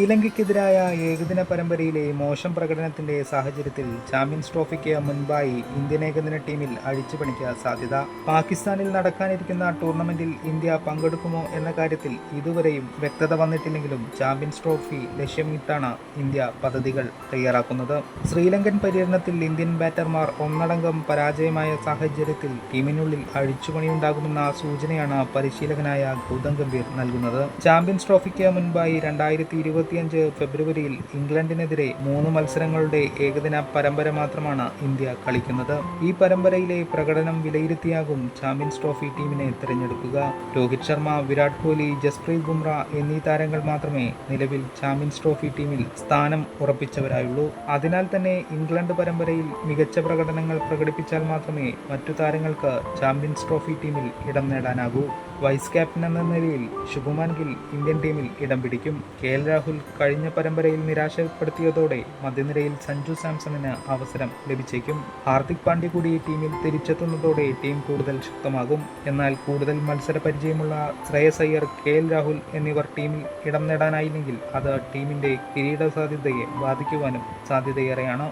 ശ്രീലങ്കയ്ക്കെതിരായ ഏകദിന പരമ്പരയിലെ മോശം പ്രകടനത്തിന്റെ സാഹചര്യത്തിൽ ചാമ്പ്യൻസ് ട്രോഫിക്ക് മുൻപായി ഇന്ത്യൻ ഏകദിന ടീമിൽ അഴിച്ചുപണിക്ക് സാധ്യത. പാകിസ്ഥാനിൽ നടക്കാനിരിക്കുന്ന ടൂർണമെന്റിൽ ഇന്ത്യ പങ്കെടുക്കുമോ എന്ന കാര്യത്തിൽ ഇതുവരെയും വ്യക്തത വന്നിട്ടില്ലെങ്കിലും ചാമ്പ്യൻസ് ട്രോഫി ലക്ഷ്യമിട്ടാണ് ഇന്ത്യ പദ്ധതികൾ തയ്യാറാക്കുന്നത്. ശ്രീലങ്കൻ പര്യടനത്തിൽ ഇന്ത്യൻ ബാറ്റർമാർ ഒന്നടങ്കം പരാജയമായ സാഹചര്യത്തിൽ ടീമിനുള്ളിൽ അഴിച്ചുപണിയുണ്ടാകുമെന്ന സൂചനയാണ് പരിശീലകനായ ഗൗതം ഗംഭീർ നൽകുന്നത്. ചാമ്പ്യൻസ് ട്രോഫിക്ക് മുൻപായി 2025 ഫെബ്രുവരിയിൽ ഇംഗ്ലണ്ടിനെതിരെ 3 മത്സരങ്ങളുടെ ഏകദിന പരമ്പര മാത്രമാണ് ഇന്ത്യ കളിക്കുന്നത്. ഈ പരമ്പരയിലെ പ്രകടനം വിലയിരുത്തിയാകും ചാമ്പ്യൻസ് ട്രോഫി ടീമിനെ തിരഞ്ഞെടുക്കുക. രോഹിത് ശർമ്മ, വിരാട് കോഹ്ലി, ജസ്പ്രീത് ബുംറ എന്നീ താരങ്ങൾ മാത്രമേ നിലവിൽ ചാമ്പ്യൻസ് ട്രോഫി ടീമിൽ സ്ഥാനം ഉറപ്പിച്ചവരായുള്ളൂ. അതിനാൽ തന്നെ ഇംഗ്ലണ്ട് പരമ്പരയിൽ മികച്ച പ്രകടനങ്ങൾ പ്രകടിപ്പിച്ചാൽ മാത്രമേ മറ്റു താരങ്ങൾക്ക് ചാമ്പ്യൻസ് ട്രോഫി ടീമിൽ ഇടം നേടാനാകൂ. വൈസ് ക്യാപ്റ്റൻ എന്ന നിലയിൽ ശുഭ്മാൻ ഗിൽ ഇന്ത്യൻ ടീമിൽ ഇടം പിടിക്കും. KL രാഹുൽ കഴിഞ്ഞ പരമ്പരയിൽ നിരാശപ്പെടുത്തിയതോടെ മധ്യനിരയിൽ സഞ്ജു സാംസണിന് അവസരം ലഭിച്ചേക്കും. ഹാർദിക് പാണ്ഡ്യ കൂടി ടീമിൽ തിരിച്ചെത്തുന്നതോടെ ടീം കൂടുതൽ ശക്തമാകും. എന്നാൽ കൂടുതൽ മത്സര പരിചയമുള്ള ശ്രേയസ് അയ്യർ, KL രാഹുൽ എന്നിവർ ടീമിൽ ഇടം നേടാനായില്ലെങ്കിൽ അത് ടീമിന്റെ കിരീട സാധ്യതയെ ബാധിക്കുവാനും സാധ്യതയേറെയാണ്.